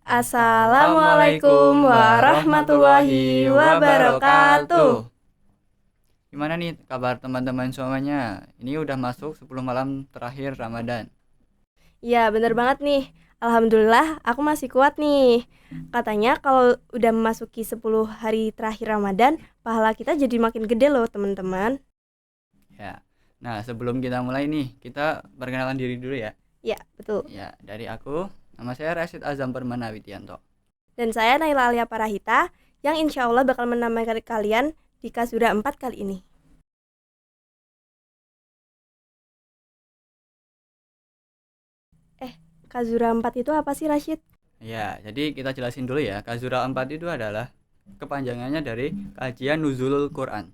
Assalamualaikum warahmatullahi wabarakatuh. Gimana nih kabar teman-teman semuanya? Ini udah masuk 10 malam terakhir Ramadan. Ya, bener banget nih. Alhamdulillah, aku masih kuat nih. Katanya kalau udah memasuki 10 hari terakhir Ramadan, pahala kita jadi makin gede loh, teman-teman. Ya. Nah, sebelum kita mulai nih, kita perkenalan diri dulu ya. Ya, betul. Ya, dari aku, nama saya Rashid Azam Permana Widianto. Dan saya Naila Alia Parahita, yang insya Allah bakal menamai kalian di Kasura 4 kali ini. Kasura 4 itu apa sih, Rashid? Ya, jadi kita jelasin dulu ya. Kazura 4 itu adalah kepanjangannya dari Kajian Nuzulul Quran.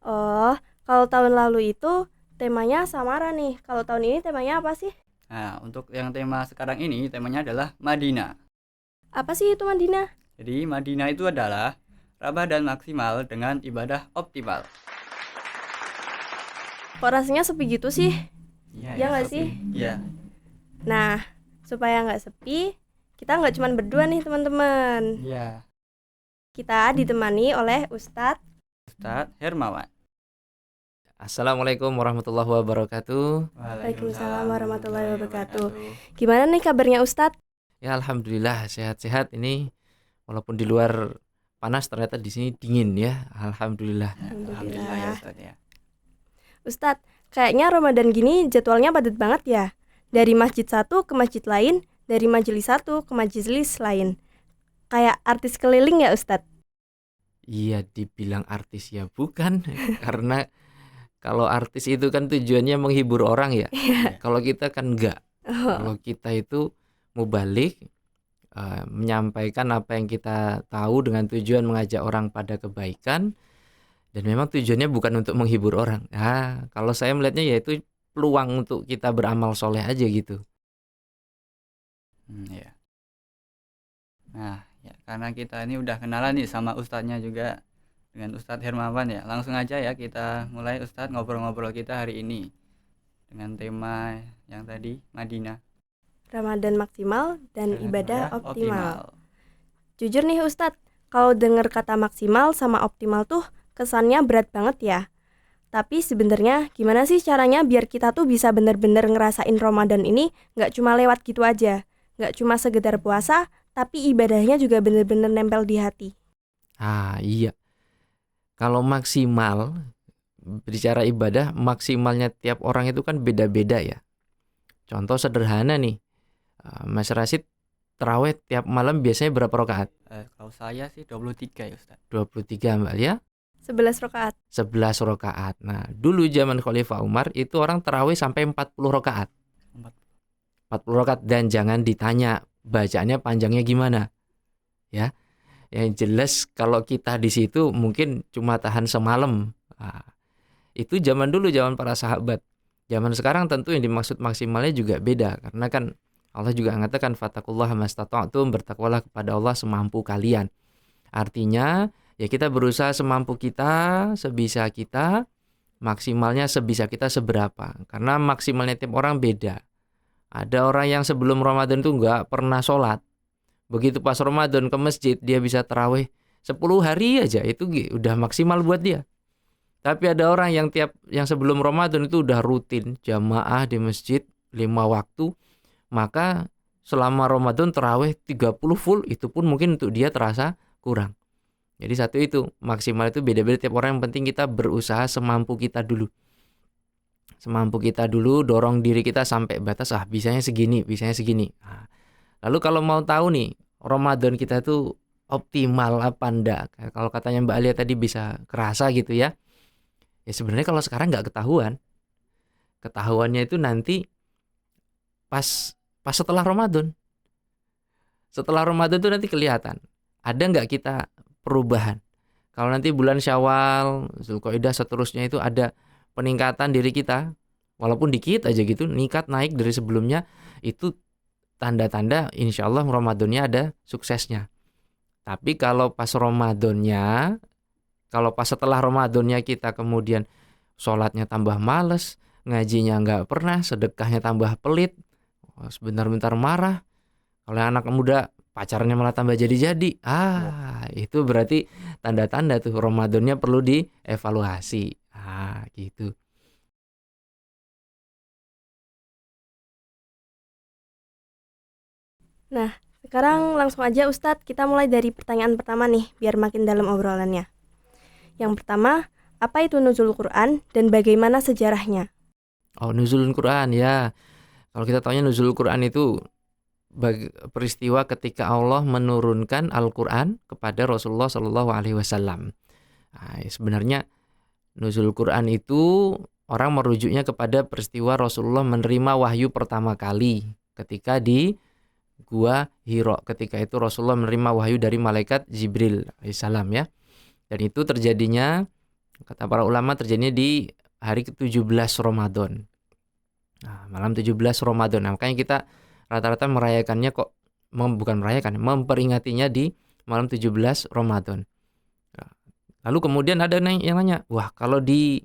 Oh, kalau tahun lalu itu temanya Samara nih. Kalau tahun ini temanya apa sih? Nah, untuk yang tema sekarang ini, temanya adalah Madinah. Apa sih itu, Madinah? Jadi, Madinah itu adalah Ramadan maksimal dengan ibadah optimal. Kok rasanya sepi gitu sih? Ya nggak sepi. sih? Iya. Nah, supaya nggak sepi, kita nggak cuma berdua nih, teman-teman. Iya. Kita ditemani oleh Ustadz Hermawan. Assalamualaikum warahmatullahi wabarakatuh. Waalaikumsalam warahmatullahi wabarakatuh. Gimana nih kabarnya Ustadz? Ya alhamdulillah sehat-sehat ini, walaupun di luar panas ternyata di sini dingin ya. Alhamdulillah. Alhamdulillah ya Ustadz ya. Ustadz, kayaknya Ramadan gini jadwalnya padat banget ya. Dari masjid satu ke masjid lain, dari majelis satu ke majelis lain. Kayak artis keliling ya Ustadz? Iya, dibilang artis ya bukan, karena kalau artis itu kan tujuannya menghibur orang ya. Kalau kita kan enggak. Kalau kita itu mubalik, menyampaikan apa yang kita tahu dengan tujuan mengajak orang pada kebaikan, dan memang tujuannya bukan untuk menghibur orang. Nah, kalau saya melihatnya yaitu peluang untuk kita beramal soleh aja gitu. Ya. Nah, ya karena kita ini udah kenalan nih sama ustadznya juga, dengan Ustadz Hermawan ya. Langsung aja ya kita mulai Ustadz ngobrol-ngobrol kita hari ini dengan tema yang tadi Madinah. Ramadan maksimal dan ibadah optimal. Jujur nih Ustadz, kalau dengar kata maksimal sama optimal tuh kesannya berat banget ya. Tapi sebenarnya gimana sih caranya biar kita tuh bisa bener-bener ngerasain Ramadan ini gak cuma lewat gitu aja. Gak cuma sekedar puasa, tapi ibadahnya juga bener-bener nempel di hati. Ah iya, kalau maksimal, bicara ibadah, maksimalnya tiap orang itu kan beda-beda ya. Contoh sederhana nih, Mas Rasid terawih tiap malam biasanya berapa rakaat? Kalau saya sih 23 ya Ustaz. 23 Mbak ya? 11 rakaat. 11 rakaat. Nah, dulu zaman Khalifah Umar itu orang terawih sampai 40 rakaat. 40 rakaat, dan jangan ditanya bacaannya panjangnya gimana. Ya. Yang jelas kalau kita di situ mungkin cuma tahan semalam. Nah, itu zaman dulu, zaman para sahabat. Zaman sekarang tentu yang dimaksud maksimalnya juga beda, karena kan Allah juga mengatakan fattaqullaha mastata'tum, bertakwalah kepada Allah semampu kalian. Artinya ya kita berusaha semampu kita, sebisa kita, maksimalnya sebisa kita seberapa. Karena maksimalnya tiap orang beda. Ada orang yang sebelum Ramadan itu enggak pernah sholat. Begitu pas Ramadan ke masjid dia bisa tarawih 10 hari aja, itu udah maksimal buat dia. Tapi ada orang yang sebelum Ramadan itu udah rutin jamaah di masjid 5 waktu, maka selama Ramadan tarawih 30 full, itu pun mungkin untuk dia terasa kurang. Jadi satu itu, maksimal itu beda-beda tiap orang, yang penting kita berusaha semampu kita dulu. Semampu kita dulu, dorong diri kita sampai batas, bisanya segini. Nah, lalu kalau mau tahu nih, Ramadan kita tuh optimal apa enggak? Kalau katanya Mbak Alia tadi bisa kerasa gitu ya. Ya sebenarnya kalau sekarang nggak ketahuan. Ketahuannya itu nanti pas setelah Ramadan. Setelah Ramadan tuh nanti kelihatan. Ada nggak kita perubahan? Kalau nanti bulan Syawal, Zulqa'dah seterusnya itu ada peningkatan diri kita, walaupun dikit aja gitu, ningkat naik dari sebelumnya, itu tanda-tanda insya Allah Ramadannya ada suksesnya. Tapi kalau pas setelah Ramadannya kita kemudian sholatnya tambah males, ngajinya nggak pernah, sedekahnya tambah pelit, sebentar-bentar marah. Kalau anak muda pacarnya malah tambah jadi-jadi. Itu berarti tanda-tanda tuh Ramadannya perlu dievaluasi. Gitu. Nah, sekarang langsung aja Ustadz, kita mulai dari pertanyaan pertama nih, biar makin dalam obrolannya. Yang pertama, apa itu nuzul Quran dan bagaimana sejarahnya? Nuzulul Quran ya. Kalau kita taunya nuzulul Quran itu peristiwa ketika Allah menurunkan Al-Quran kepada Rasulullah Shallallahu Alaihi Wasallam. Sebenarnya nuzulul Quran itu orang merujuknya kepada peristiwa Rasulullah menerima wahyu pertama kali ketika di Gua Hira. Ketika itu Rasulullah menerima wahyu dari malaikat Jibril alaihissalam ya. Dan itu terjadinya, kata para ulama, terjadinya di hari ke-17 Ramadan. Malam 17 Ramadan. Makanya kita rata-rata merayakannya memperingatinya di malam 17 Ramadan. Lalu kemudian ada yang nanya, wah kalau di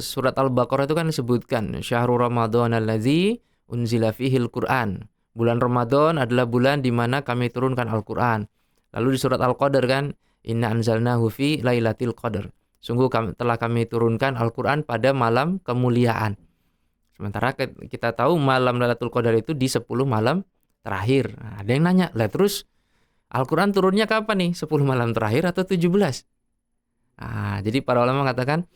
surat Al-Baqarah itu kan disebutkan syahrul Ramadan allazi unzila fihil Quran. Bulan Ramadan adalah bulan di mana kami turunkan Al-Quran. Lalu di surat Al-Qadar kan, inna anzalnahu fi lailatul qadar. Sungguh telah kami turunkan Al-Quran pada malam kemuliaan. Sementara kita tahu malam Lailatul Qadar itu di 10 malam terakhir. Ada yang nanya, lah terus Al-Quran turunnya kapan nih? 10 malam terakhir atau 17? Jadi para ulama mengatakan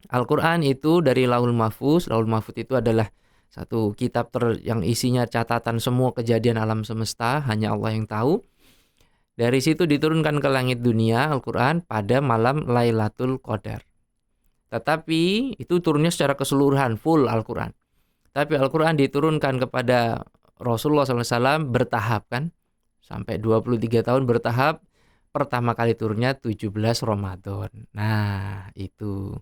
Al-Quran itu dari Lauhul Mahfuz. Lauhul Mahfuz itu adalah satu kitab yang isinya catatan semua kejadian alam semesta, hanya Allah yang tahu. Dari situ diturunkan ke langit dunia Al-Quran pada malam Lailatul Qadar. Tetapi itu turunnya secara keseluruhan, full Al-Quran. Tapi Al-Quran diturunkan kepada Rasulullah SAW bertahap kan. Sampai 23 tahun bertahap. Pertama kali turunnya 17 Ramadan. Nah itu.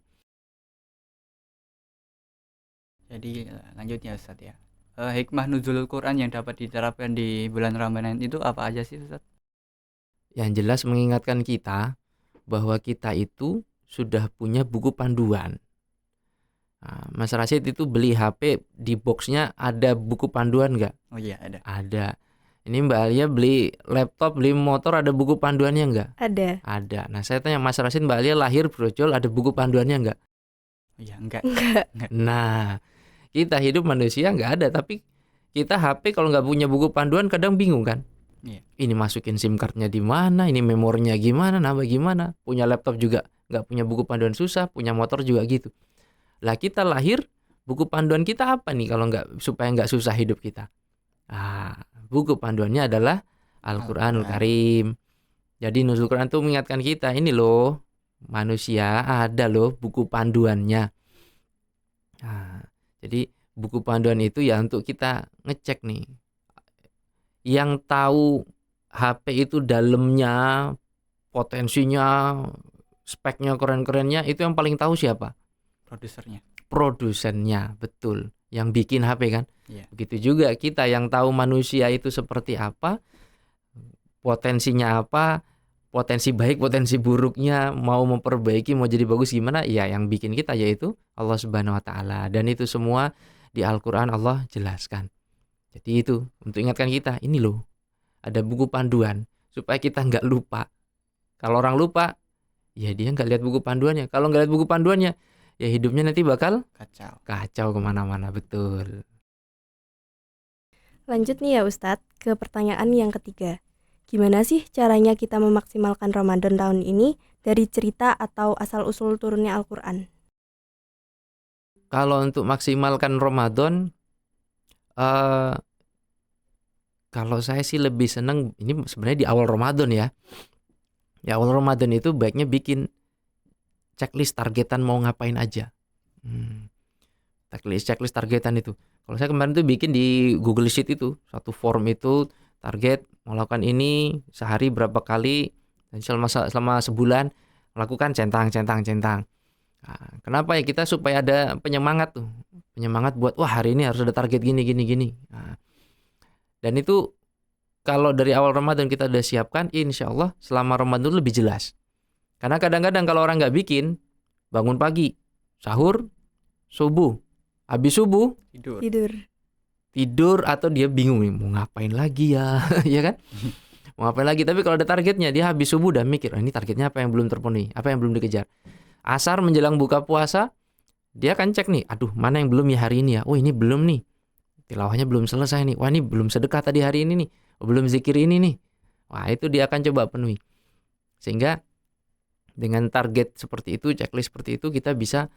Jadi lanjutnya Ustadz ya. Hikmah nuzulul Quran yang dapat diterapkan di bulan Ramadan itu apa aja sih Ustadz? Yang jelas mengingatkan kita bahwa kita itu sudah punya buku panduan. Mas Rashid itu beli HP, di boxnya ada buku panduan nggak? Oh iya ada. Ada. Ini Mbak Alia beli laptop, beli motor, ada buku panduannya nggak? Ada. Ada. Nah saya tanya Mas Rashid, Mbak Alia lahir brojol, ada buku panduannya nggak? Oh iya enggak. Nah kita hidup manusia nggak ada, tapi kita HP kalau nggak punya buku panduan kadang bingung kan? Iya. Ini masukin SIM cardnya di mana? Ini memorinya gimana? Nambah gimana? Punya laptop juga nggak punya buku panduan susah, punya motor juga gitu. Lah kita lahir, buku panduan kita apa nih kalau supaya nggak susah hidup kita? Buku panduannya adalah Al-Quranul Karim. Jadi nuzul Quran itu mengingatkan kita, ini loh manusia ada loh buku panduannya. Jadi buku panduan itu ya untuk kita ngecek nih. Yang tahu HP itu dalamnya, potensinya, speknya keren-kerennya, itu yang paling tahu siapa? Produsennya, betul. Yang bikin HP kan. Begitu juga kita yang tahu manusia itu seperti apa, potensinya apa, potensi baik, potensi buruknya, mau memperbaiki, mau jadi bagus gimana, ya yang bikin kita yaitu Allah Subhanahu wa Ta'ala. Dan itu semua di Al-Quran Allah jelaskan. Jadi itu untuk ingatkan kita, ini loh ada buku panduan supaya kita nggak lupa. Kalau orang lupa, ya dia nggak lihat buku panduannya. Kalau nggak lihat buku panduannya, ya hidupnya nanti bakal kacau kemana-mana, betul. Lanjut nih ya Ustadz ke pertanyaan yang ketiga. Gimana sih caranya kita memaksimalkan Ramadan tahun ini dari cerita atau asal-usul turunnya Al-Quran? Kalau untuk maksimalkan Ramadan, kalau saya sih lebih seneng, ini sebenarnya di awal Ramadan ya. Di awal Ramadan itu baiknya bikin checklist targetan mau ngapain aja. Checklist targetan itu. Kalau saya kemarin tuh bikin di Google Sheet itu, satu form itu target melakukan ini sehari berapa kali, dan selama sebulan melakukan centang. Kenapa ya? Kita supaya ada penyemangat buat wah hari ini harus ada target gini. Dan itu kalau dari awal Ramadan kita udah siapkan, insya Allah selama Ramadan lebih jelas. Karena kadang-kadang kalau orang nggak bikin, bangun pagi, sahur, subuh, habis subuh tidur. tidur atau dia bingung nih mau ngapain lagi ya, ya kan? Mau ngapain lagi? Tapi kalau ada targetnya, dia habis subuh udah mikir, ini targetnya apa yang belum terpenuhi, apa yang belum dikejar. Asar menjelang buka puasa, dia akan cek nih, aduh mana yang belum ya hari ini ya? Oh ini belum nih, tilawahnya belum selesai nih. Wah ini belum sedekah tadi hari ini nih, belum zikir ini nih. Wah itu dia akan coba penuhi. Sehingga dengan target seperti itu, checklist seperti itu, kita bisa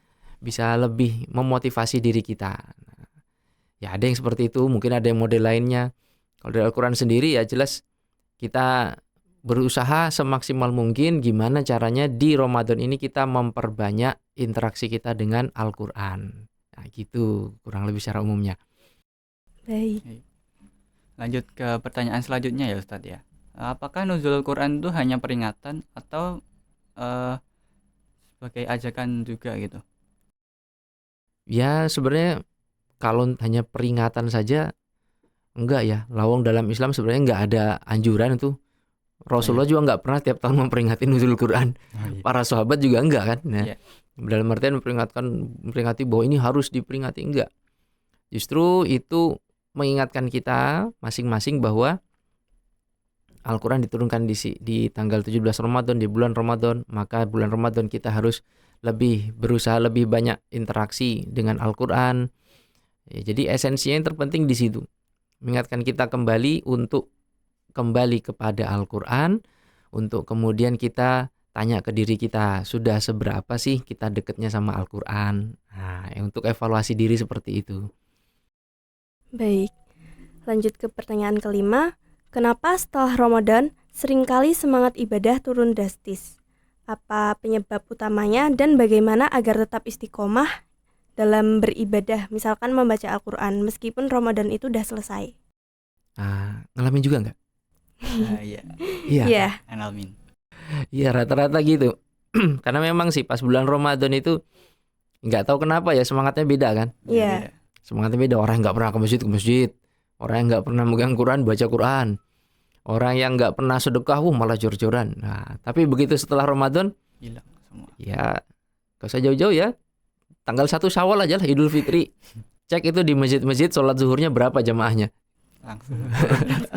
lebih memotivasi diri kita. Ya ada yang seperti itu, mungkin ada yang model lainnya. Kalau dari Al-Quran sendiri ya jelas kita berusaha semaksimal mungkin gimana caranya di Ramadan ini kita memperbanyak interaksi kita dengan Al-Quran. Nah gitu kurang lebih secara umumnya. Baik. Lanjut ke pertanyaan selanjutnya ya Ustadz ya. Apakah nuzulul Quran itu hanya peringatan atau sebagai ajakan juga gitu? Ya sebenarnya kalau hanya peringatan saja enggak ya. Lawang dalam Islam sebenarnya enggak ada anjuran itu. Rasulullah juga enggak pernah tiap tahun memperingati nuzul Quran. Para sahabat juga enggak kan. Nah, dalam artian memperingati bahwa ini harus diperingati, enggak. Justru itu mengingatkan kita masing-masing bahwa Al-Quran diturunkan di tanggal 17 Ramadan, di bulan Ramadan. Maka bulan Ramadan kita harus berusaha lebih banyak interaksi dengan Al-Quran. Ya, jadi esensinya yang terpenting di situ. Mengingatkan kita kembali untuk kembali kepada Al-Quran, untuk kemudian kita tanya ke diri kita, sudah seberapa sih kita dekatnya sama Al-Quran. Nah, untuk evaluasi diri seperti itu. Baik, lanjut ke pertanyaan kelima. Kenapa setelah Ramadan seringkali semangat ibadah turun drastis? Apa penyebab utamanya dan bagaimana agar tetap istiqomah dalam beribadah, misalkan membaca Al-Quran meskipun Ramadan itu udah selesai? Ngalamin juga nggak? Iya. Ngalamin. Iya rata-rata gitu. Karena memang sih pas bulan Ramadan itu nggak tahu kenapa ya semangatnya beda kan? Iya. Semangatnya beda. Orang yang nggak pernah ke masjid. Orang yang nggak pernah megang Quran, baca Quran. Orang yang nggak pernah sedekah, malah jor-joran. Nah, tapi begitu setelah Ramadan, hilang semua. Ya, gak usah jauh-jauh ya. Tanggal 1 Syawal aja lah, Idul Fitri. Cek itu di masjid-masjid sholat zuhurnya berapa jamaahnya. Langsung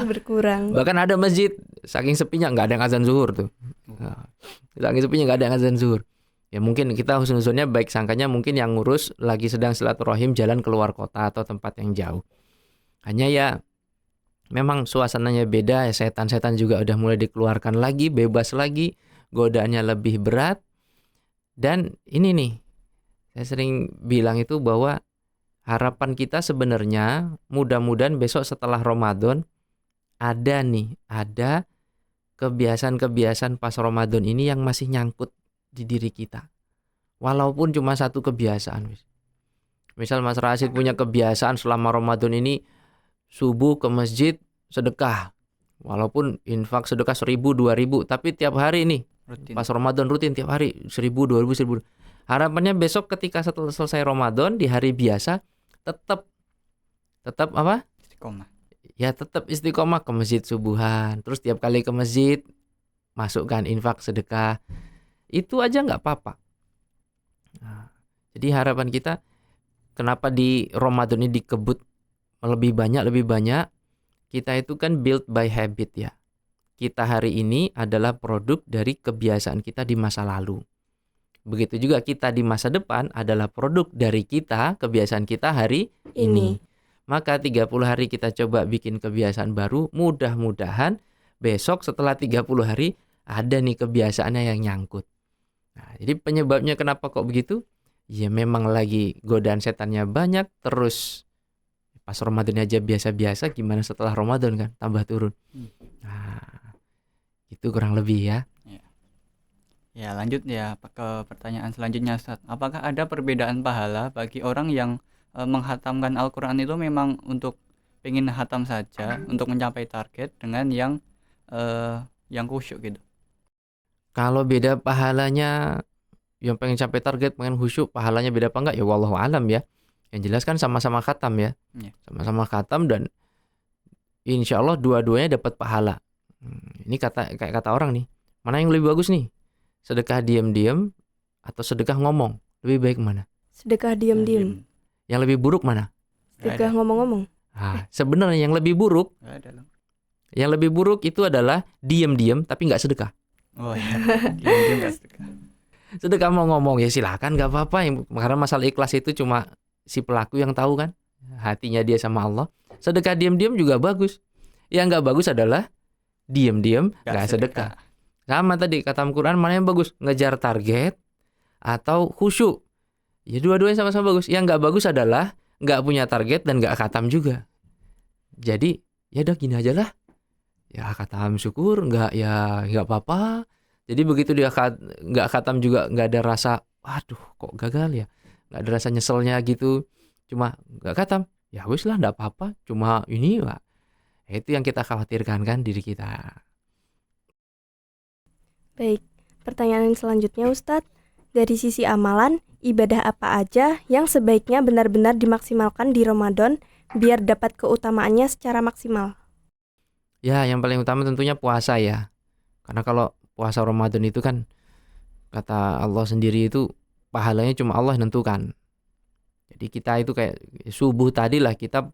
berkurang. Bahkan ada masjid, saking sepinya nggak ada yang azan zuhur tuh. Nah, saking sepinya nggak ada yang azan zuhur. Ya mungkin kita husnuzonnya baik sangkanya mungkin yang ngurus lagi sedang silaturahim jalan keluar kota atau tempat yang jauh. Hanya ya memang suasananya beda, ya setan-setan juga udah mulai dikeluarkan lagi, bebas lagi, godaannya lebih berat. Dan ini nih, saya sering bilang itu bahwa harapan kita sebenarnya mudah-mudahan besok setelah Ramadan ada kebiasaan-kebiasaan pas Ramadan ini yang masih nyangkut di diri kita. Walaupun cuma satu kebiasaan. Misal Mas Rasid punya kebiasaan selama Ramadan ini subuh ke masjid sedekah. Walaupun infak sedekah 1.000, 2.000, tapi tiap hari nih rutin. Pas Ramadan rutin tiap hari 1.000, 2.000, 1.000. Harapannya besok ketika setelah selesai Ramadan di hari biasa tetap apa? Istiqomah. Ya tetap istiqomah ke masjid subuhan. Terus tiap kali ke masjid masukkan infak sedekah. Itu aja nggak apa-apa. Nah, jadi harapan kita kenapa di Ramadan ini dikebut lebih banyak, kita itu kan build by habit ya. Kita hari ini adalah produk dari kebiasaan kita di masa lalu. Begitu juga kita di masa depan adalah produk dari kita, kebiasaan kita hari ini. Maka 30 hari kita coba bikin kebiasaan baru, mudah-mudahan besok setelah 30 hari ada nih kebiasaannya yang nyangkut. Nah, jadi penyebabnya kenapa kok begitu? Ya memang lagi godaan setannya banyak, terus pas Ramadan aja biasa-biasa, gimana setelah Ramadan kan tambah turun. Nah, itu kurang lebih ya. Ya lanjut ya ke pertanyaan selanjutnya Ustaz. Apakah ada perbedaan pahala bagi orang yang menghatamkan Al-Quran itu memang untuk pengen hatam saja, untuk mencapai target, dengan yang khusyuk gitu? Kalau beda pahalanya, yang pengen capai target, pengen khusyuk, pahalanya beda apa enggak? Ya wallahu alam ya. Yang jelas kan sama-sama khatam ya. Sama-sama khatam dan insya Allah dua-duanya dapat pahala. Ini kayak kata orang nih, mana yang lebih bagus nih? Sedekah diam-diam atau sedekah ngomong? Lebih baik mana? Sedekah diam-diam. Yang lebih buruk mana? Sedekah ngomong-ngomong. Nah, sebenarnya yang lebih buruk, Nggak ada loh. itu adalah diam-diam tapi nggak sedekah. Oh ya, diam-diam nggak sedekah. Sedekah mau ngomong ya silakan, nggak apa-apa. Karena masalah ikhlas itu cuma si pelaku yang tahu kan, hatinya dia sama Allah. Sedekah diam-diam juga bagus. Yang nggak bagus adalah diam-diam nggak sedekah. Sama tadi kata Al-Quran, mana yang bagus? Ngejar target atau khusyuk? Ya dua-duanya sama-sama bagus. Yang nggak bagus adalah nggak punya target dan nggak khatam juga. Jadi ya udah gini aja lah. Ya khatam syukur, nggak ya nggak apa-apa. Jadi begitu dia nggak khatam juga nggak ada rasa, aduh kok gagal ya. Nggak ada rasa nyeselnya gitu. Cuma nggak khatam, ya wis lah nggak apa-apa. Cuma ini lah. Itu yang kita khawatirkan kan diri kita. Baik, pertanyaan selanjutnya Ustadz. Dari sisi amalan, ibadah apa aja yang sebaiknya benar-benar dimaksimalkan di Ramadan biar dapat keutamaannya secara maksimal? Ya, yang paling utama tentunya puasa ya. Karena kalau puasa Ramadan itu kan kata Allah sendiri itu pahalanya cuma Allah yang nentukan. Jadi kita itu kayak subuh tadi lah kita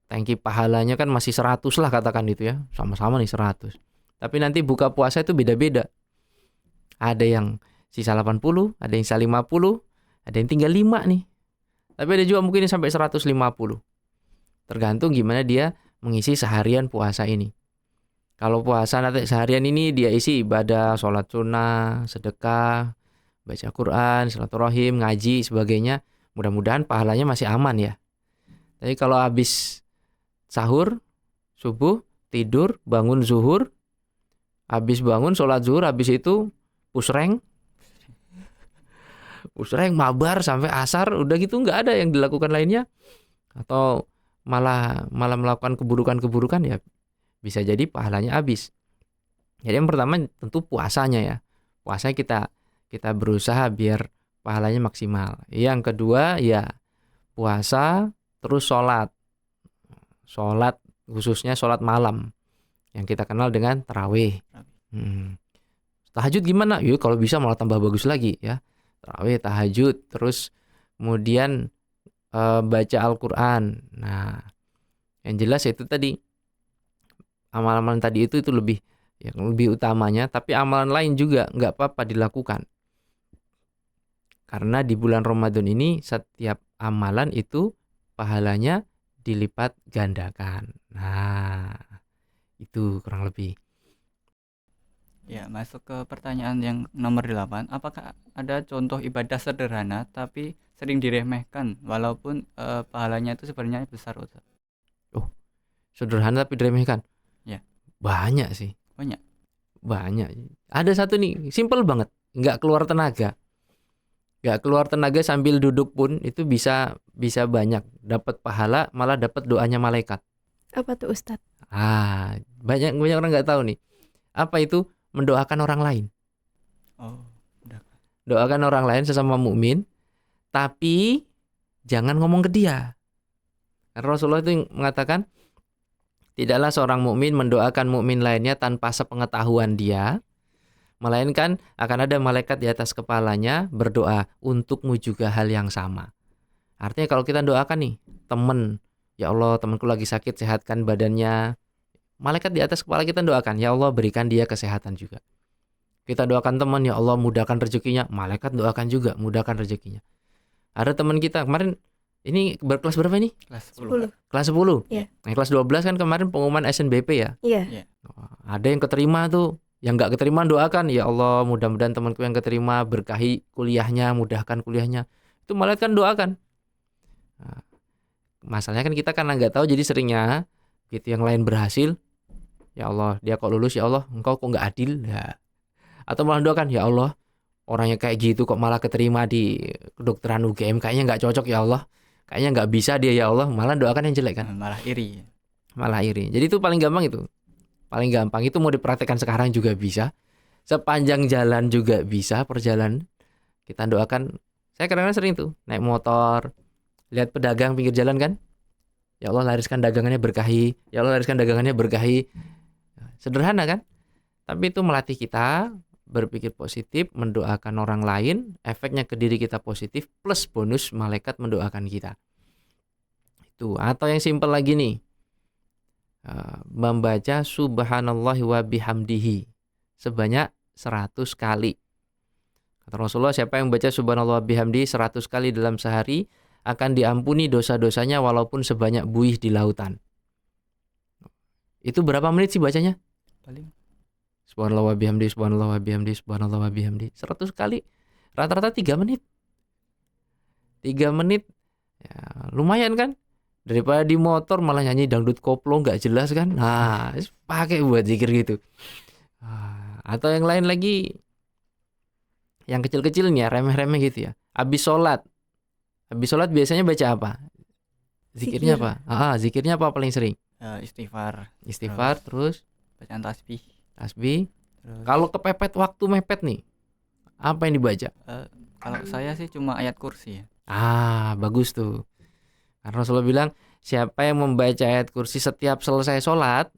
tangki pahalanya kan masih 100 lah katakan itu ya. Sama-sama nih 100. Tapi nanti buka puasa itu beda-beda. Ada yang sisa 80, ada yang sisa 50, ada yang tinggal 5 nih. Tapi ada juga mungkin sampai 150. Tergantung gimana dia mengisi seharian puasa ini. Kalau puasa nanti seharian ini dia isi ibadah, sholat sunnah, sedekah, baca Quran, silaturahim, ngaji, sebagainya. Mudah-mudahan pahalanya masih aman ya. Tapi kalau habis sahur, subuh, tidur, bangun zuhur, habis bangun sholat zuhur, habis itu pusreng, mabar sampai asar, udah gitu nggak ada yang dilakukan lainnya. Atau malah melakukan keburukan-keburukan ya bisa jadi pahalanya habis. Jadi yang pertama tentu puasanya ya. Puasanya kita berusaha biar pahalanya maksimal. Yang kedua ya puasa terus sholat. Sholat khususnya sholat malam yang kita kenal dengan tarawih. Tahajud gimana? Yuk kalau bisa malah tambah bagus lagi ya. Tarawih, tahajud, terus kemudian baca Al-Quran. Nah, yang jelas itu tadi amalan-amalan tadi itu lebih yang lebih utamanya, tapi amalan lain juga nggak apa-apa dilakukan. Karena di bulan Ramadan ini setiap amalan itu pahalanya dilipat gandakan. Nah, itu kurang lebih. Ya, masuk ke pertanyaan yang nomor 8. Apakah ada contoh ibadah sederhana tapi sering diremehkan walaupun pahalanya itu sebenarnya besar, Ustaz? Oh, sederhana tapi diremehkan? Ya. Banyak sih. Banyak. Ada satu nih, simple banget. Nggak keluar tenaga. Nggak keluar tenaga sambil duduk pun itu bisa banyak. Dapat pahala, malah dapat doanya malaikat. Apa tuh Ustadz? Banyak orang nggak tahu nih. Apa itu? Mendoakan orang lain. Oh, udah. Doakan orang lain sesama mukmin, tapi jangan ngomong ke dia. Karena Rasulullah itu mengatakan, tidaklah seorang mukmin mendoakan mukmin lainnya tanpa sepengetahuan dia, melainkan akan ada malaikat di atas kepalanya berdoa untukmu juga hal yang sama. Artinya kalau kita doakan nih, temen, ya Allah temanku lagi sakit, sehatkan badannya. Malaikat di atas kepala kita doakan, ya Allah berikan dia kesehatan juga. Kita doakan teman, ya Allah mudahkan rezekinya. Malaikat doakan juga, mudahkan rezekinya. Ada teman kita kemarin, ini berkelas berapa ini? Kelas 10. Kelas 10? Iya. Kelas 12 kan kemarin pengumuman SNBP ya? Iya. Ada yang keterima tuh. Yang gak keterima doakan, ya Allah mudah-mudahan temanku yang keterima berkahi kuliahnya, mudahkan kuliahnya. Itu malaikat kan doakan. Nah, masalahnya kan kita karena gak tahu jadi seringnya gitu yang lain berhasil, ya Allah dia kok lulus, ya Allah engkau kok gak adil ya. Atau malah doakan, ya Allah orangnya kayak gitu kok malah keterima di kedokteran UGM, kayaknya gak cocok ya Allah, kayaknya gak bisa dia ya Allah. Malah doakan yang jelek kan, Malah iri. Jadi itu paling gampang itu. Paling gampang itu mau dipraktekkan sekarang juga bisa. Sepanjang jalan juga bisa, perjalanan kita doakan. Saya kadang-kadang sering tuh naik motor, lihat pedagang pinggir jalan kan, ya Allah lariskan dagangannya berkahi, ya Allah lariskan dagangannya berkahi. Sederhana kan? Tapi itu melatih kita berpikir positif, mendoakan orang lain, efeknya ke diri kita positif, plus bonus malaikat mendoakan kita. Tuh, atau yang simpel lagi nih. Membaca subhanallahi wa bihamdihi sebanyak 100 kali. Kata Rasulullah, siapa yang baca subhanallah wa bihamdihi 100 kali dalam sehari akan diampuni dosa-dosanya walaupun sebanyak buih di lautan. Itu berapa menit sih bacanya? Paling Subhanallah wa bihamdihi, subhanallah wa bihamdihi, subhanallah wa bihamdihi. 100 kali. Rata-rata 3 menit. 3 menit. Ya, lumayan kan? Daripada di motor malah nyanyi dangdut koplo nggak jelas kan? Nah, pakai buat zikir gitu. Atau yang lain lagi, yang kecil-kecilnya, remeh-remeh gitu ya. Habis sholat biasanya baca apa? Zikirnya Zikir. apa? Zikirnya apa paling sering? istighfar, Istighfar, terus bacaan tasbih. tasbih. Terus Kalau kepepet waktu mepet nih, apa yang dibaca? kalau saya sih cuma ayat kursi ya. Bagus tuh. Karena Rasulullah bilang, siapa yang membaca ayat kursi setiap selesai sholat,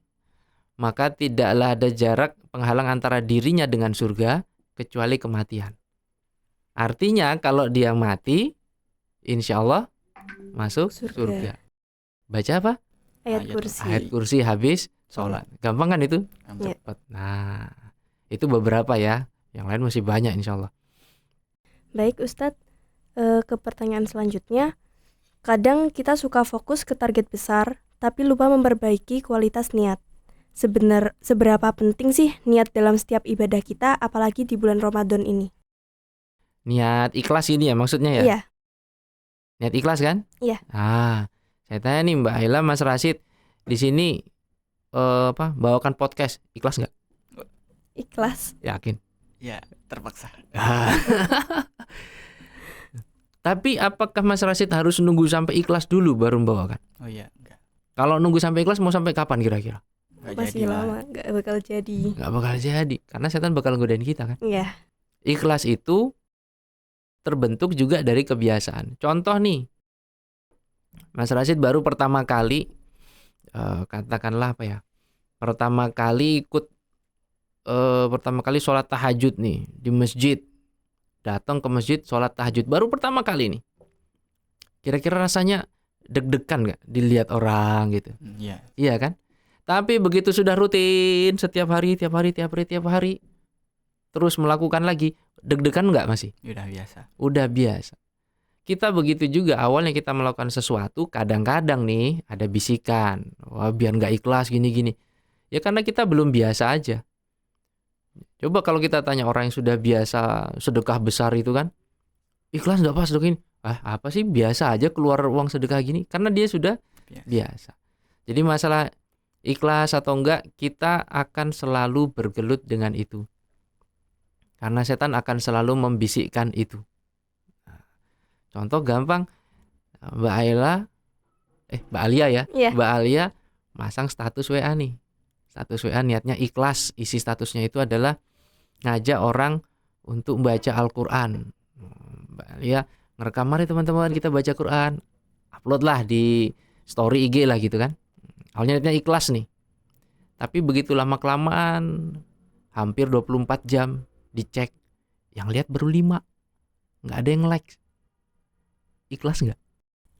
maka tidaklah ada jarak penghalang antara dirinya dengan surga, kecuali kematian. Artinya kalau dia mati, insya Allah masuk surga. Baca apa? Ayat Ayat kursi. Ayat kursi habis sholat. Gampang kan itu? Ya. Cepat. Nah, itu beberapa ya. Yang lain masih banyak insya Allah. Baik Ustadz, ke pertanyaan selanjutnya. Kadang kita suka fokus ke target besar, tapi lupa memperbaiki kualitas niat. Seberapa penting sih niat dalam setiap ibadah kita, apalagi di bulan Ramadan ini? Niat ikhlas ini ya maksudnya ya? Iya. Niat ikhlas kan? Iya. Saya tanya nih Mbak Ayla, Mas Rasid, di sini bawakan podcast, ikhlas nggak? Ikhlas. Yakin? Ya, terpaksa. Tapi apakah Mas Rasid harus nunggu sampai ikhlas dulu baru membawakan? Oh iya, enggak. Kalau nunggu sampai ikhlas mau sampai kapan kira-kira? Masih lama, nggak bakal jadi. Nggak bakal jadi, karena setan bakal godain kita kan. Iya. Ikhlas itu terbentuk juga dari kebiasaan. Contoh nih, Mas Rasid baru pertama kali, katakanlah apa ya, pertama kali sholat tahajud nih di masjid. Datang ke masjid sholat tahajud baru pertama kali nih. Kira-kira rasanya deg-degan nggak dilihat orang gitu? Iya. Iya kan? Tapi begitu sudah rutin setiap hari, tiap hari, terus melakukan lagi, deg-degan nggak masih? Udah biasa. Udah biasa. Kita begitu juga, awalnya kita melakukan sesuatu, kadang-kadang nih ada bisikan, wah biar nggak ikhlas gini-gini. Ya karena kita belum biasa aja. Coba kalau kita tanya orang yang sudah biasa sedekah besar itu kan, ikhlas nggak pas sedekah ini? Apa sih, biasa aja keluar uang sedekah gini, karena dia sudah biasa. Jadi masalah ikhlas atau enggak, kita akan selalu bergelut dengan itu. Karena setan akan selalu membisikkan itu. Contoh gampang, Mbak Alia ya. Iya. Mbak Alia masang status WA nih. Status WA niatnya ikhlas, isi statusnya itu adalah ngajak orang untuk baca Al-Quran. Mbak Alia ngerekam, mari teman-teman kita baca Quran. Upload lah di story IG lah gitu kan. Awalnya niatnya ikhlas nih. Tapi begitu lama-kelamaan, hampir 24 jam dicek, yang lihat baru 5. Nggak ada yang like. Ikhlas nggak?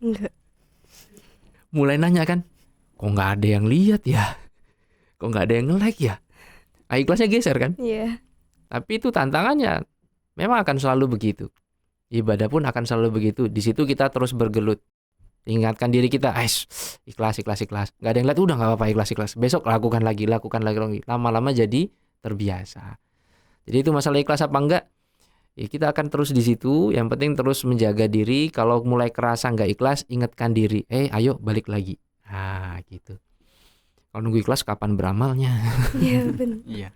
Enggak. Mulai nanya kan, kok nggak ada yang lihat ya? Kok nggak ada yang like ya? Ikhlasnya geser kan? Iya. Tapi itu tantangannya, memang akan selalu begitu. Ibadah pun akan selalu begitu. Di situ kita terus bergelut. Ingatkan diri kita, ikhlas. Nggak ada yang lihat, udah nggak apa-apa, ikhlas. Besok lakukan lagi. Lama-lama jadi terbiasa. Jadi itu masalah ikhlas apa enggak? Ya, kita akan terus di situ. Yang penting terus menjaga diri. Kalau mulai kerasa nggak ikhlas, ingatkan diri. Ayo balik lagi. Gitu. Kalau nunggu ikhlas kapan beramalnya? Iya benar. Iya.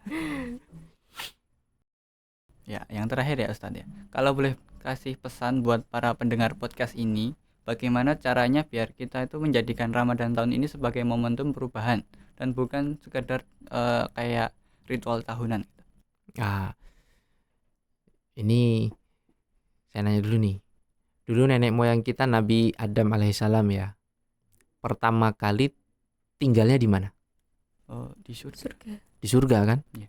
Ya, yang terakhir ya Ustadz ya. Kalau boleh kasih pesan buat para pendengar podcast ini, bagaimana caranya biar kita itu menjadikan Ramadan tahun ini sebagai momentum perubahan dan bukan sekedar kayak ritual tahunan. Ini saya nanya dulu nih. Dulu nenek moyang kita Nabi Adam alaihissalam ya, pertama kali tinggalnya di mana? Di surga. Di surga kan? Iya.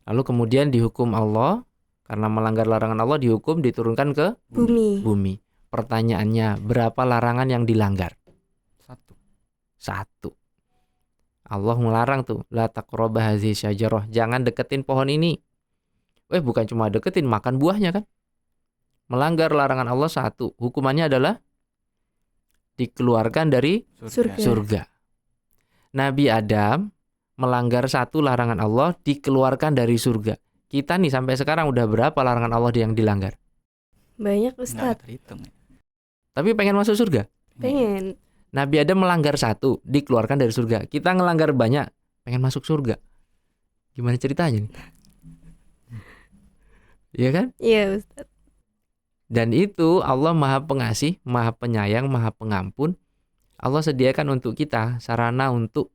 Lalu kemudian dihukum Allah, karena melanggar larangan Allah dihukum diturunkan ke Bumi. Pertanyaannya, berapa larangan yang dilanggar? Satu. Allah melarang tuh, la taqrabah hazihi syajarah, jangan deketin pohon ini. Bukan cuma deketin, makan buahnya kan. Melanggar larangan Allah satu, hukumannya adalah dikeluarkan dari surga. Nabi Adam melanggar satu larangan Allah, dikeluarkan dari surga. Kita nih sampai sekarang udah berapa larangan Allah yang dilanggar? Banyak Nggak Ustadz. terhitung. Tapi pengen masuk surga. Pengen. Nabi Adam melanggar satu, dikeluarkan dari surga. Kita ngelanggar banyak, pengen masuk surga. Gimana ceritanya nih? Iya kan? Iya Ustadz. Dan itu Allah Maha Pengasih, Maha Penyayang, Maha Pengampun. Allah sediakan untuk kita sarana untuk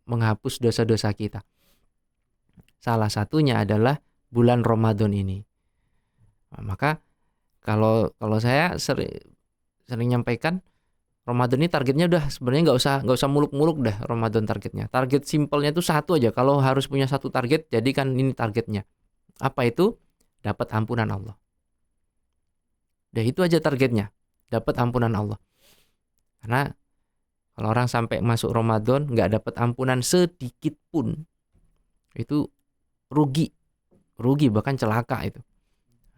menghapus dosa-dosa kita. Salah satunya adalah bulan Ramadan ini. Nah, maka kalau saya sering nyampaikan, Ramadan ini targetnya udah sebenarnya nggak usah muluk-muluk dah. Ramadan targetnya, target simpelnya itu satu aja. Kalau harus punya satu target, jadikan ini targetnya. Apa itu? Dapat ampunan Allah. Dah itu aja targetnya, dapat ampunan Allah. Karena kalau orang sampai masuk Ramadan nggak dapat ampunan sedikit pun, itu rugi bahkan celaka itu.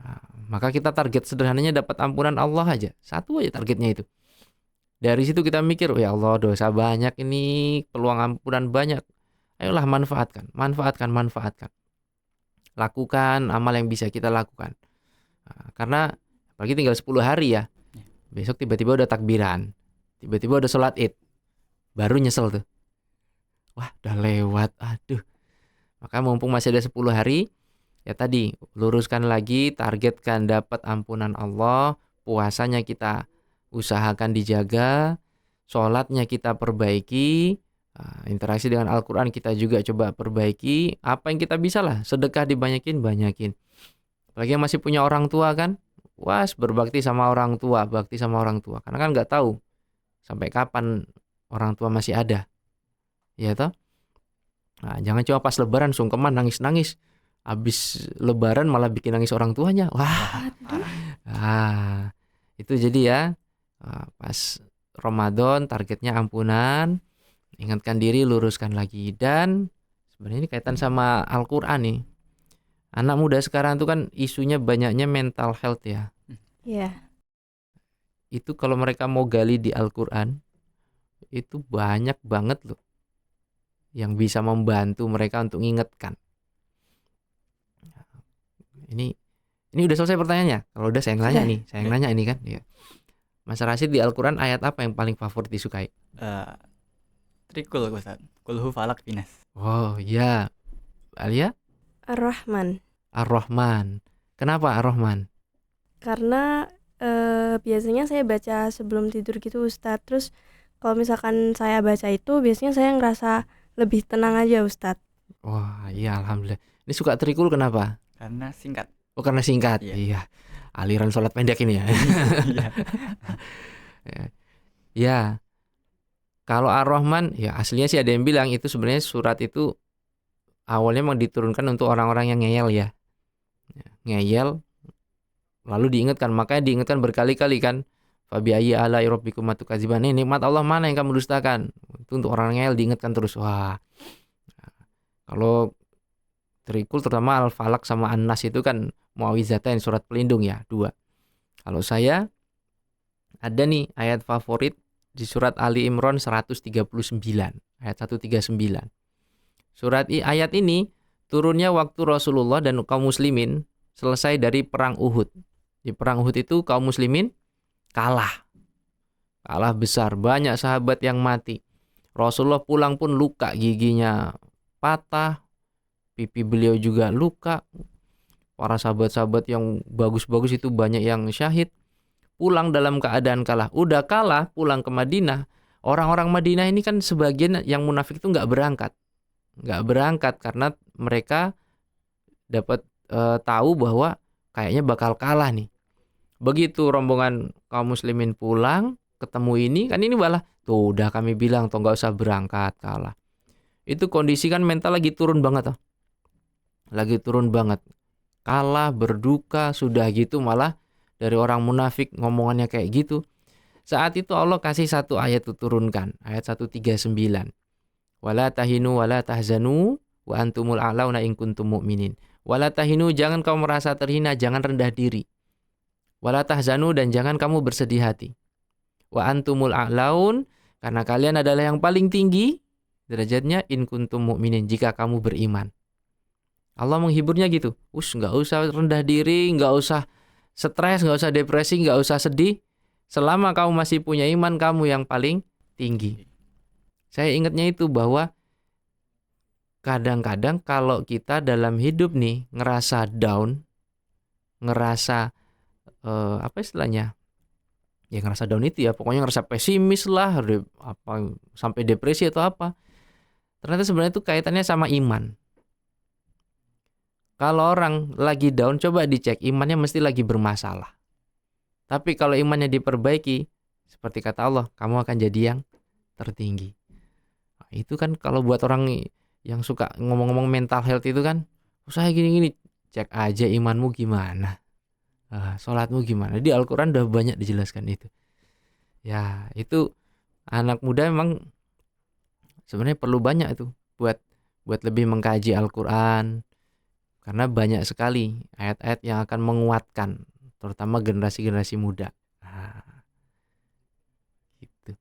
Nah, maka kita target sederhananya dapat ampunan Allah aja, satu aja targetnya itu. Dari situ kita mikir, ya Allah dosa banyak ini, peluang ampunan banyak. Ayolah manfaatkan. Lakukan amal yang bisa kita lakukan. Nah, karena apalagi tinggal 10 hari ya. Besok tiba-tiba udah takbiran. Tiba-tiba udah sholat Id. Baru nyesel tuh. Wah, udah lewat. Aduh. Maka mumpung masih ada 10 hari, ya tadi, luruskan lagi, targetkan dapat ampunan Allah, puasanya kita usahakan dijaga, sholatnya kita perbaiki, interaksi dengan Al-Quran kita juga coba perbaiki, apa yang kita bisa lah, sedekah dibanyakin. Apalagi yang masih punya orang tua kan, berbakti sama orang tua, karena kan nggak tahu sampai kapan orang tua masih ada, ya toh. Nah, jangan cuma pas lebaran sungkeman nangis-nangis, habis lebaran malah bikin nangis orang tuanya. Itu jadi ya, pas Ramadan targetnya ampunan, ingatkan diri, luruskan lagi. Dan sebenarnya ini kaitan sama Al-Quran nih. Anak muda sekarang tuh kan isunya banyaknya mental health ya. Iya. Itu kalau mereka mau gali di Al-Quran, itu banyak banget loh yang bisa membantu mereka untuk mengingatkan. Ini udah selesai pertanyaannya. Kalau udah saya nanya nih, ini kan. Ya. Mas Rashid, di Al-Quran ayat apa yang paling favorit disukai? Trikul Ustaz. Kulhu falak binas. Oh iya. Alia? Ar-Rahman. Ar-Rahman. Kenapa Ar-Rahman? Karena biasanya saya baca sebelum tidur gitu Ustadz. Terus kalau misalkan saya baca itu, biasanya saya ngerasa lebih tenang aja Ustadz. Wah iya, alhamdulillah. Ini suka trikul kenapa? Karena singkat. Oh karena singkat. Iya. Aliran sholat pendek ini ya. Ya. Kalau Ar-Rahman, ya aslinya sih ada yang bilang itu sebenarnya surat itu awalnya memang diturunkan untuk orang-orang yang ngeyel ya. Ngeyel, lalu diingatkan, makanya diingatkan berkali-kali kan. Fabi ayyi ala rabbikum tukadziban. Ini nikmat Allah mana yang kamu dustakan? Itu untuk orang ngeyel diingatkan terus. Wah. Kalau trikul terutama Al-Falaq sama An-Nas itu kan muawizatain, surat pelindung ya, 2. Kalau saya ada nih ayat favorit di surat Ali Imran 139, ayat 139. Ayat ini turunnya waktu Rasulullah dan kaum muslimin selesai dari perang Uhud. Di perang Uhud itu kaum muslimin kalah besar, banyak sahabat yang mati. Rasulullah pulang pun luka, giginya patah, pipi beliau juga luka. Para sahabat-sahabat yang bagus-bagus itu banyak yang syahid. Pulang dalam keadaan kalah. Udah kalah, pulang ke Madinah. Orang-orang Madinah ini kan sebagian yang munafik itu nggak berangkat karena mereka dapat tahu bahwa kayaknya bakal kalah nih. Begitu rombongan kaum muslimin pulang, ketemu ini malah tuh udah kami bilang tuh nggak usah berangkat, kalah. Itu kondisi kan mental lagi turun banget tuh. Kalah, berduka, sudah gitu malah dari orang munafik ngomongannya kayak gitu. Saat itu Allah kasih satu ayat itu turunkan, ayat 139. Wala tahinu wala tahzanu wa antumul a'launa in kuntum mu'minin. Wala tahinu, jangan kamu merasa terhina, jangan rendah diri. Wala tahzanu, dan jangan kamu bersedih hati. Wa antumul a'laun, karena kalian adalah yang paling tinggi derajatnya in kuntum mu'minin, jika kamu beriman. Allah menghiburnya gitu. Nggak usah rendah diri, nggak usah stres, nggak usah depresi, nggak usah sedih. Selama kamu masih punya iman, kamu yang paling tinggi. Saya ingatnya itu bahwa kadang-kadang kalau kita dalam hidup nih ngerasa down, ngerasa apa istilahnya? Ya ngerasa down itu ya, pokoknya ngerasa pesimis lah, sampai depresi atau apa. Ternyata sebenarnya itu kaitannya sama iman. Kalau orang lagi down, coba dicek imannya mesti lagi bermasalah. Tapi kalau imannya diperbaiki, seperti kata Allah, kamu akan jadi yang tertinggi. Nah, itu kan kalau buat orang yang suka ngomong-ngomong mental health itu kan, saya gini-gini, cek aja imanmu gimana, sholatmu gimana. Di Al-Quran udah banyak dijelaskan itu. Ya itu anak muda memang sebenarnya perlu banyak itu buat lebih mengkaji Al-Quran, karena banyak sekali ayat-ayat yang akan menguatkan terutama generasi-generasi muda. Nah, gitu.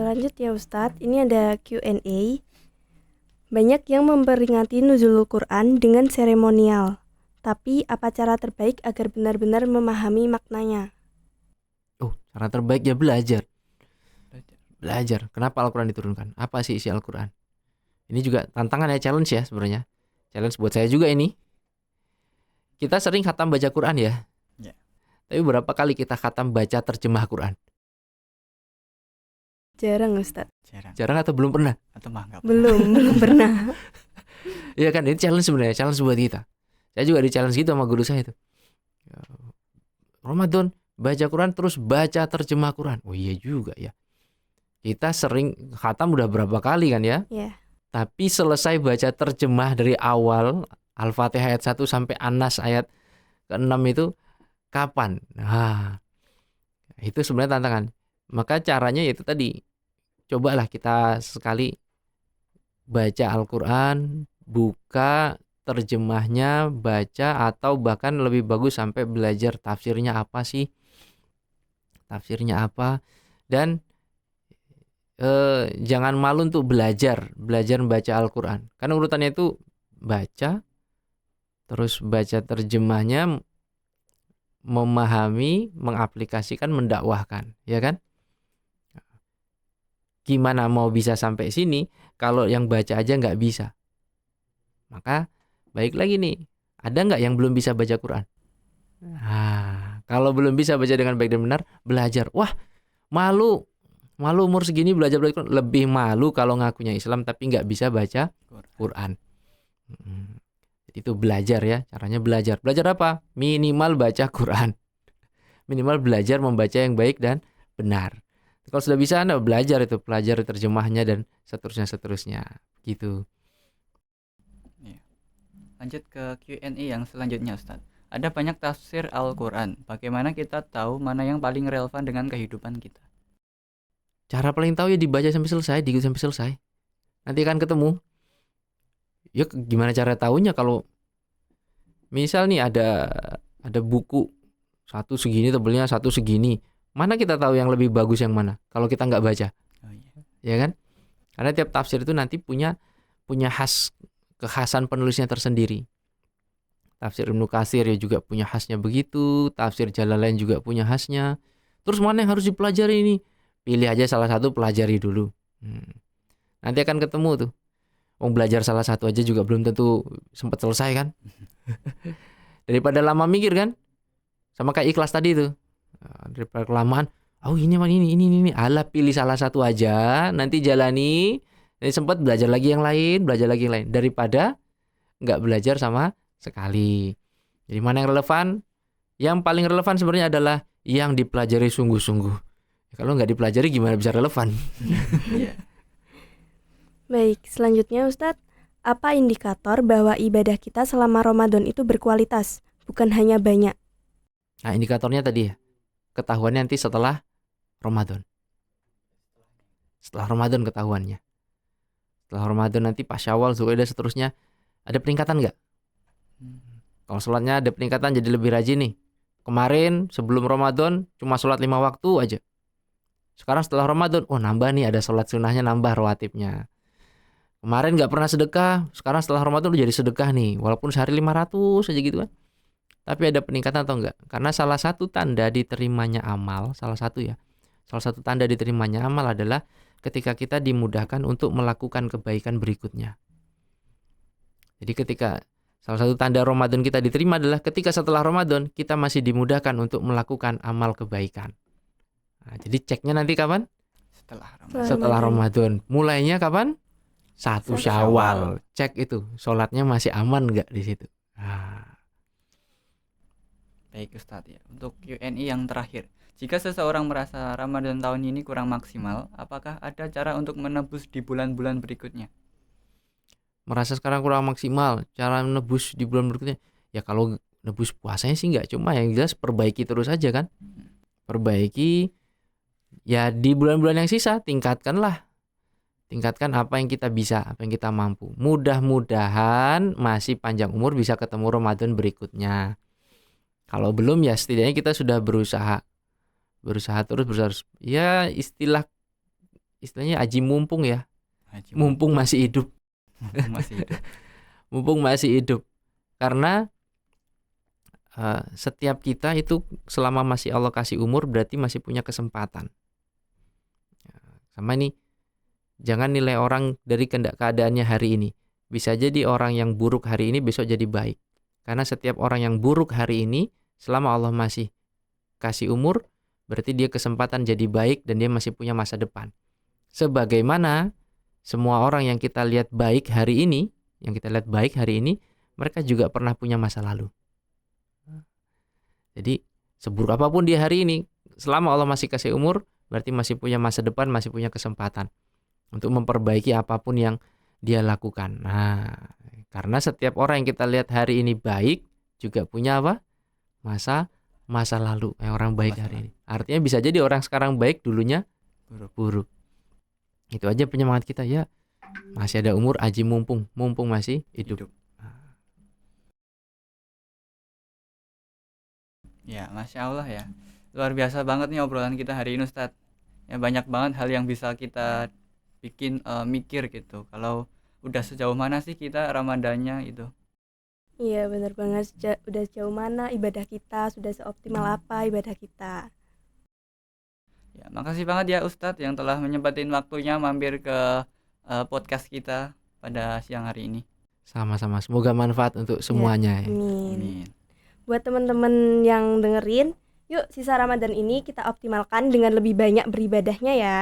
Lanjut ya Ustadz, ini ada Q&A. Banyak yang memperingati nuzulul Quran dengan seremonial. Tapi apa cara terbaik agar benar-benar memahami maknanya? Cara terbaik ya belajar. Kenapa Al-Quran diturunkan? Apa sih isi Al-Quran? Ini juga tantangan ya, challenge ya sebenarnya. Challenge buat saya juga ini. Kita sering khatam baca Quran ya. Tapi berapa kali kita khatam baca terjemah Quran? Jarang Ustadz. Jarang atau belum pernah? Atau nggak pernah? Belum pernah. Iya kan, ini challenge sebenarnya, challenge buat kita. Saya juga di challenge gitu sama guru saya itu. Ramadan baca Quran terus baca terjemah Quran. Oh iya juga ya. Kita sering khatam udah berapa kali kan ya? Iya. Tapi selesai baca terjemah dari awal Al-Fatihah ayat 1 sampai An-Nas ayat ke-6 itu kapan? Nah, itu sebenarnya tantangan. Maka caranya yaitu tadi, cobalah kita sekali baca Al-Quran, buka terjemahnya, baca, atau bahkan lebih bagus sampai belajar tafsirnya apa sih, dan jangan malu untuk belajar membaca Al-Quran. Karena urutannya itu baca, terus baca terjemahnya, memahami, mengaplikasikan, mendakwahkan, ya kan? Gimana mau bisa sampai sini kalau yang baca aja nggak bisa? Maka baik lagi nih, ada nggak yang belum bisa baca Quran? Nah, kalau belum bisa baca dengan baik dan benar, belajar. Wah, malu umur segini belajar Quran. Lebih malu kalau ngakunya Islam tapi nggak bisa baca Quran. Itu belajar ya, caranya belajar. Belajar apa? Minimal baca Quran. Minimal belajar membaca yang baik dan benar. Kalau sudah bisa, Anda belajar itu, pelajari terjemahnya dan seterusnya gitu. Lanjut ke Q&A yang selanjutnya Ustadz. Ada banyak tafsir Al-Quran. Bagaimana kita tahu mana yang paling relevan dengan kehidupan kita? Cara paling tahu ya dibaca sampai selesai, diikuti sampai selesai. Nanti akan ketemu. Ya gimana cara tahunya? Kalau misal nih ada buku satu segini tebalnya, satu segini. Mana kita tahu yang lebih bagus yang mana? Kalau kita nggak baca. Oh, iya. Ya kan? Karena tiap tafsir itu nanti punya kekhasan penulisnya tersendiri. Tafsir Ibnu Katsir ya juga punya khasnya begitu, tafsir Jalalain juga punya khasnya. Terus mana yang harus dipelajari ini? Pilih aja salah satu, pelajari dulu. Nanti akan ketemu tuh. Belajar salah satu aja juga belum tentu sempat selesai kan? Daripada lama mikir kan? Sama kayak ikhlas tadi tuh. Daripada kelamaan, ini. Alah, pilih salah satu aja, nanti jalani. Nanti sempat belajar lagi yang lain. Daripada nggak belajar sama sekali. Jadi mana yang relevan? Yang paling relevan sebenarnya adalah yang dipelajari sungguh-sungguh. Kalau nggak dipelajari gimana bisa relevan? Baik, selanjutnya Ustadz, apa indikator bahwa ibadah kita selama Ramadan itu berkualitas, bukan hanya banyak? Nah, indikatornya tadi ya, ketahuannya nanti setelah Ramadan. Setelah Ramadan ketahuannya. Setelah Ramadan nanti pas Syawal, Zulhijjah seterusnya, ada peningkatan nggak? Kalau sholatnya ada peningkatan jadi lebih rajin nih. Kemarin sebelum Ramadan cuma sholat 5 waktu aja. Sekarang setelah Ramadan, oh nambah nih, ada sholat sunnahnya, nambah rawatibnya. Kemarin nggak pernah sedekah, sekarang setelah Ramadan udah jadi sedekah nih. Walaupun sehari 500 aja gitu kan. Tapi ada peningkatan atau enggak? Karena salah satu tanda diterimanya amal, salah satu tanda diterimanya amal adalah ketika kita dimudahkan untuk melakukan kebaikan berikutnya. Jadi ketika salah satu tanda Ramadan kita diterima adalah ketika setelah Ramadan kita masih dimudahkan untuk melakukan amal kebaikan. Nah, jadi ceknya nanti kapan? Setelah Ramadan. Mulainya kapan? 1 Syawal. Cek itu, sholatnya masih aman nggak di situ. Nah. Baik Ustadz ya, untuk Q&A yang terakhir. Jika seseorang merasa Ramadan tahun ini kurang maksimal, apakah ada cara untuk menebus di bulan-bulan berikutnya? Merasa sekarang kurang maksimal, cara menebus di bulan berikutnya. Ya kalau nebus puasanya sih nggak, cuma yang jelas perbaiki terus aja kan. Perbaiki, ya di bulan-bulan yang sisa tingkatkan apa yang kita bisa, apa yang kita mampu. Mudah-mudahan masih panjang umur bisa ketemu Ramadan berikutnya. Kalau belum ya setidaknya kita sudah berusaha terus. Ya istilahnya aji mumpung ya. Mumpung masih hidup. Mumpung masih hidup. Karena setiap kita itu selama masih Allah kasih umur berarti masih punya kesempatan. Sama ini, jangan nilai orang dari keadaannya hari ini. Bisa jadi orang yang buruk hari ini besok jadi baik. Karena setiap orang yang buruk hari ini, selama Allah masih kasih umur, berarti dia kesempatan jadi baik dan dia masih punya masa depan. Sebagaimana semua orang yang kita lihat baik hari ini, mereka juga pernah punya masa lalu. Jadi seburuk apapun dia hari ini, selama Allah masih kasih umur, berarti masih punya masa depan, masih punya kesempatan untuk memperbaiki apapun yang dia lakukan. Nah, karena setiap orang yang kita lihat hari ini baik juga punya apa? Masa lalu yang orang baik hari ini. Artinya bisa jadi orang sekarang baik dulunya buruk. Itu aja penyemangat kita ya. Masih ada umur, aji mumpung masih hidup. Ya, Masya Allah ya. Luar biasa banget nih obrolan kita hari ini Ustadz. Ya banyak banget hal yang bisa kita bikin mikir gitu. Kalau udah sejauh mana sih kita Ramadannya itu. Iya benar banget, udah sejauh mana ibadah kita, sudah seoptimal apa ibadah kita. Ya, makasih banget ya Ustadz yang telah menyempatin waktunya mampir ke podcast kita pada siang hari ini. Sama-sama, semoga manfaat untuk semuanya. Ya, amin. Buat teman-teman yang dengerin, yuk sisa Ramadan ini kita optimalkan dengan lebih banyak beribadahnya ya.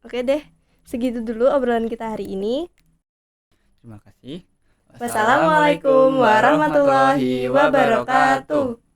Oke deh, segitu dulu obrolan kita hari ini. Terima kasih. Wassalamualaikum warahmatullahi wabarakatuh.